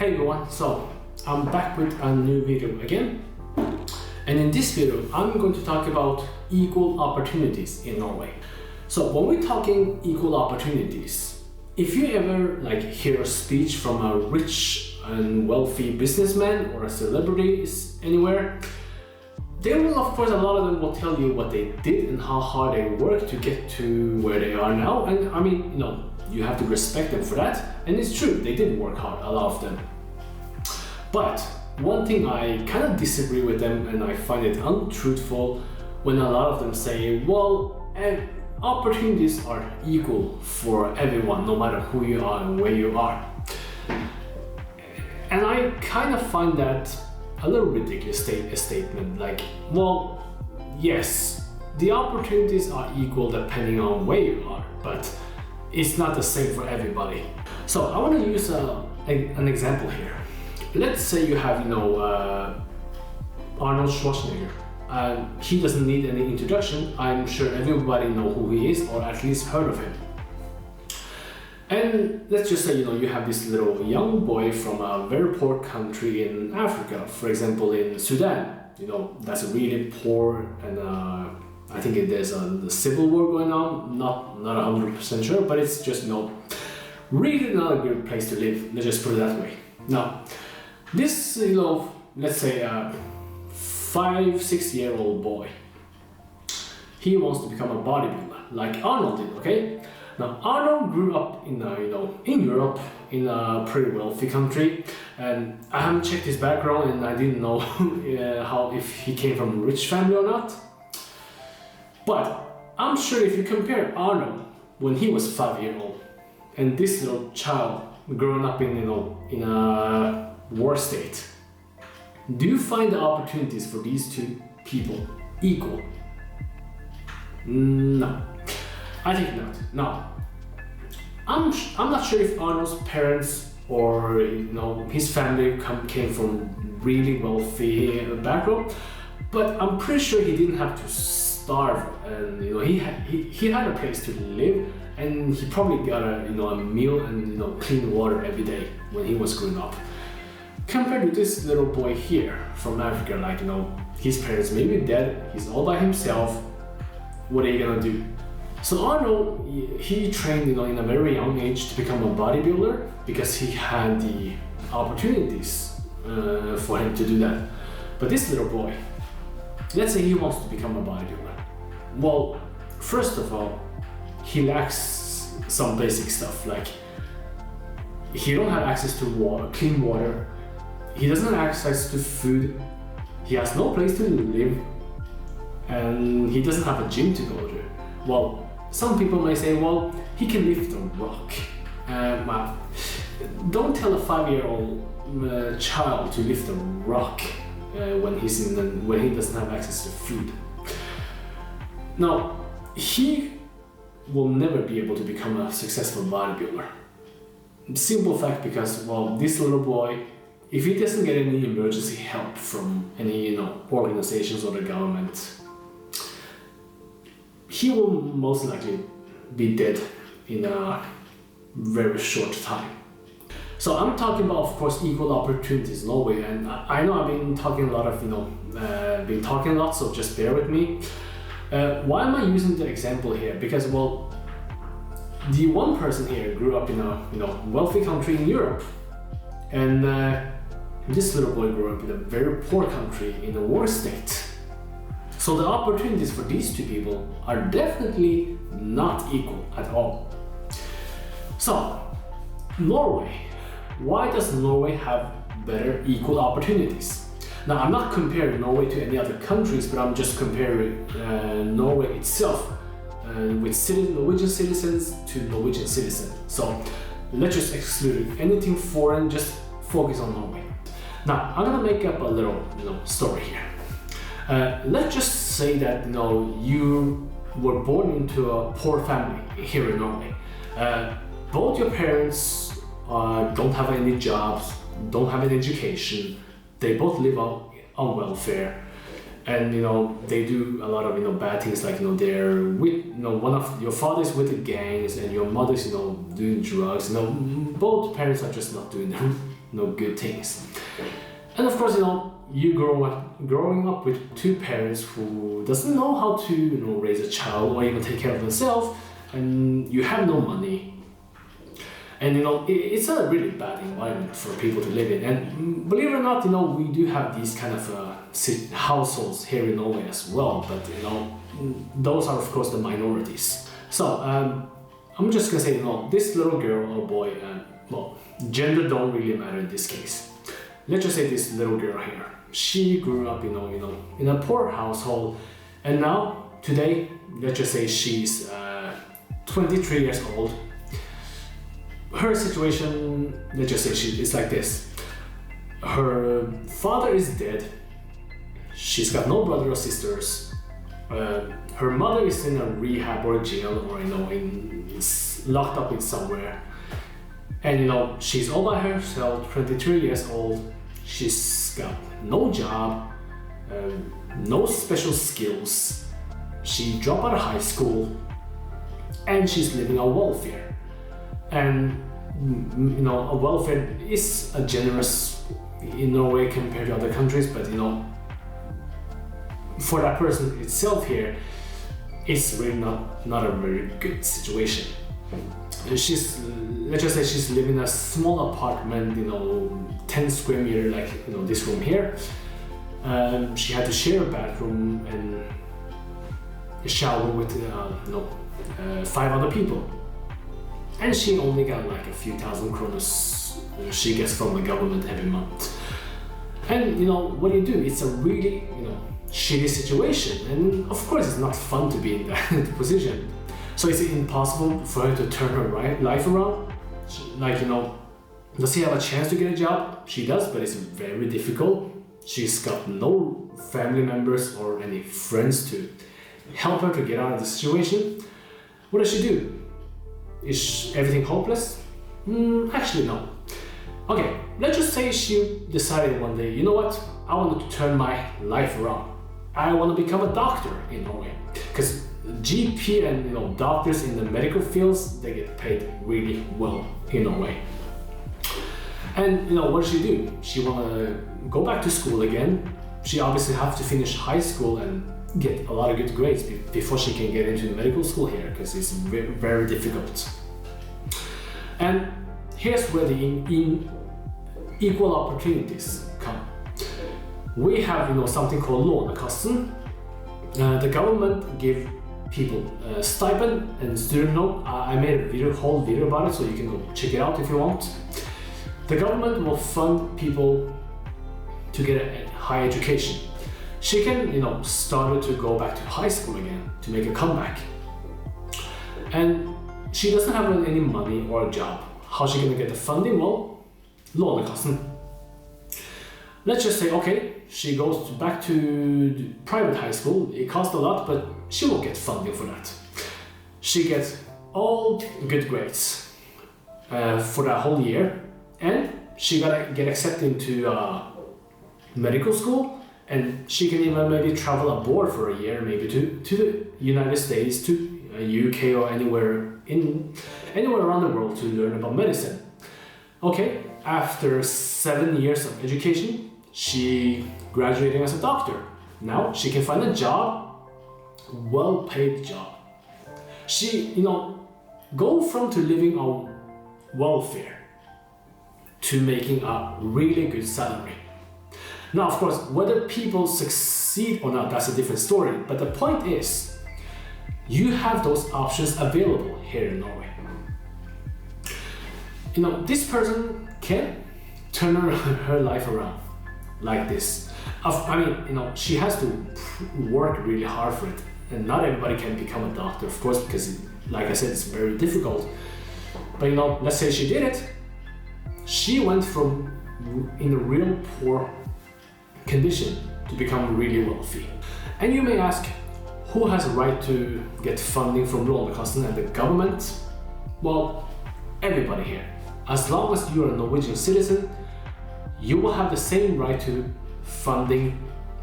Hey everyone, so I'm back with a new video again, and in this video I'm going to talk about equal opportunities in Norway. So when we're talking equal opportunities, if you ever hear a speech from a rich and wealthy businessman or a celebrity anywhere, they will, of course, a lot of them will tell you what they did and how hard they worked to get to where they are now. And I mean, you have to respect them for that. And it's true, they did work hard, a lot of them. But one thing I kind of disagree with them, and I find it untruthful when a lot of them say, well, opportunities are equal for everyone, no matter who you are and where you are. And I kind of find that a little ridiculous statement. Well, yes, the opportunities are equal depending on where you are, but it's not the same for everybody. So I want to use an example here. Let's say you have, Arnold Schwarzenegger. He doesn't need any introduction. I'm sure everybody knows who he is, or at least heard of him. And let's just say, you have this little young boy from a very poor country in Africa, for example, in Sudan. That's a really poor, and I think there's a civil war going on. Not 100% sure, but it's just, really not a good place to live. Let's just put it that way. Now, this, let's say a 5-6-year-old boy, he wants to become a bodybuilder, like Arnold did, okay? Now, Arnold grew up in Europe, in a pretty wealthy country, and I haven't checked his background, and I didn't know if he came from a rich family or not. But I'm sure if you compare Arnold when he was 5 years old and this little child growing up in a war state, do you find the opportunities for these two people equal? No. I think not. Now, I'm not sure if Arnold's parents or his family came from really wealthy background, but I'm pretty sure he didn't have to starve, and he had a place to live, and he probably got a meal and clean water every day when he was growing up. Compared to this little boy here from Africa, his parents may be dead, he's all by himself. What are you gonna do? So Arnold, he trained in a very young age to become a bodybuilder because he had the opportunities for him to do that. But this little boy, let's say he wants to become a bodybuilder. Well, first of all, he lacks some basic stuff, like he don't have access to water, clean water. He doesn't have access to food. He has no place to live, and he doesn't have a gym to go to. Well, some people may say, well, he can lift a rock. Well, don't tell a 5-year-old child to lift a rock when he doesn't have access to food. Now, he will never be able to become a successful bodybuilder. Simple fact, because, well, this little boy, if he doesn't get any emergency help from any organizations or the government, he will most likely be dead in a very short time. So I'm talking about, of course, equal opportunities in Norway, and I know I've been talking a lot, so just bear with me. Why am I using the example here? Because, well, the one person here grew up in a wealthy country in Europe, and this little boy grew up in a very poor country in a war state. So the opportunities for these two people are definitely not equal at all. So, Norway. Why does Norway have better equal opportunities? Now, I'm not comparing Norway to any other countries, but I'm just comparing Norway itself with Norwegian citizens to Norwegian citizens. So let's just exclude anything foreign, just focus on Norway. Now, I'm gonna make up a little story here. Let's just say that you were born into a poor family here in Norway. Both your parents don't have any jobs, don't have an education. They both live on welfare, and they do a lot of bad things, like they're with one of your father's with the gangs, and your mother's doing drugs. Both parents are just not doing good things. And of course, you growing up with two parents who doesn't know how to raise a child or even take care of themselves, and you have no money. And it's a really bad environment for people to live in. And believe it or not, we do have these kind of households here in Norway as well. But those are of course the minorities. So I'm just gonna say, this little girl or boy, gender don't really matter in this case. Let's just say this little girl here. She grew up, in a poor household, and now today, let's just say she's 23 years old. Her situation, let's just say it's like this. Her father is dead. She's got no brother or sisters. Her mother is in a rehab or jail or locked up in somewhere. And she's all by herself, 23 years old. She's got no job, no special skills. She dropped out of high school, and she's living on welfare. And a welfare is a generous in Norway compared to other countries, but for that person itself here, it's really not a very good situation. Let's just say she's living in a small apartment, 10 square meter, like this room here. She had to share a bathroom and a shower with 5 other people. And she only got like a few thousand kroners she gets from the government every month. And what do you do? It's a really shitty situation, and of course it's not fun to be in that position. So is it impossible for her to turn her life around? Does she have a chance to get a job? She does, but it's very difficult. She's got no family members or any friends to help her to get out of the situation. What does she do? Is everything hopeless? Actually, no. Okay, let's just say she decided one day, you know what? I want to turn my life around. I want to become a doctor in Norway. Because GP and doctors in the medical fields, they get paid really well in Norway. And what does she do? She want to go back to school again. She obviously have to finish high school and get a lot of good grades before she can get into medical school here, because it's very, very difficult. And here's where the equal opportunities come. We have something called lånekassen. The government give people stipend and student loan. I made a whole video about it, so you can go check it out if you want. The government will fund people to get a high education. She can, start to go back to high school again to make a comeback. And she doesn't have any money or a job. How's she gonna get the funding? Well, lånekassen. Let's just say, okay, she goes back to private high school. It costs a lot, but she will get funding for that. She gets all good grades for that whole year, and she gotta get accepted into medical school. And she can even maybe travel abroad for a year, maybe to the United States, to UK or anywhere around the world to learn about medicine. Okay, after 7 years of education, she graduating as a doctor. Now she can find a job, well-paid job. She, go from to living on welfare to making a really good salary. Now, of course, whether people succeed or not, that's a different story. But the point is, you have those options available here in Norway. This person can turn her life around like this. She has to work really hard for it. And not everybody can become a doctor, of course, because, like I said, it's very difficult. But, let's say she did it. She went from in a real poor condition to become really wealthy. And you may ask, who has a right to get funding from Lånekassen and the government? Well, everybody here. As long as you're a Norwegian citizen, you will have the same right to funding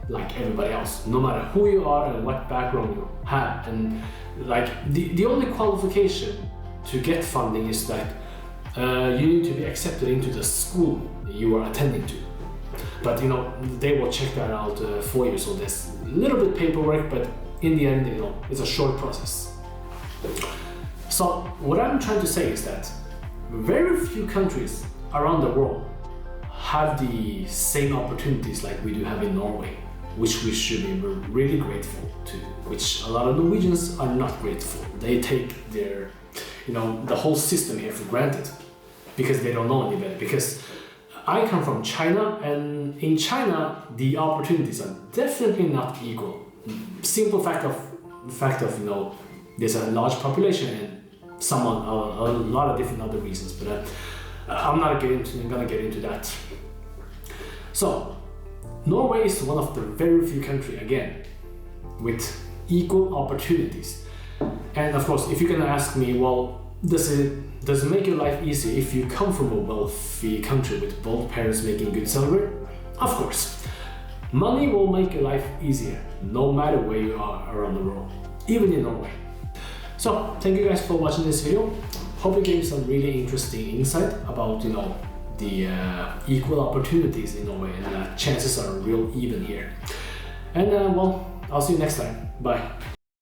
like everybody else, no matter who you are and what background you have. And the only qualification to get funding is that you need to be accepted into the school you are attending to. But you know, they will check that out for you. So there's a little bit paperwork, but in the end, you know, it's a short process. So what I'm trying to say is that very few countries around the world have the same opportunities like we do have in Norway, which we should be really grateful to, which a lot of Norwegians are not grateful. They take their, you know, the whole system here for granted because they don't know any better. Because I come from China, and in China, the opportunities are definitely not equal. Simple fact of you know, there's a large population and a lot of different other reasons, but I'm not gonna get into that. So Norway is one of the very few countries, again, with equal opportunities. And of course, if you're gonna ask me, well, does it make your life easier if you come from a wealthy country with both parents making good salary? Of course. Money will make your life easier, no matter where you are around the world, even in Norway. So, thank you guys for watching this video. Hope it gave some really interesting insight about, you know, the equal opportunities in Norway, and chances are real even here. And well, I'll see you next time. Bye.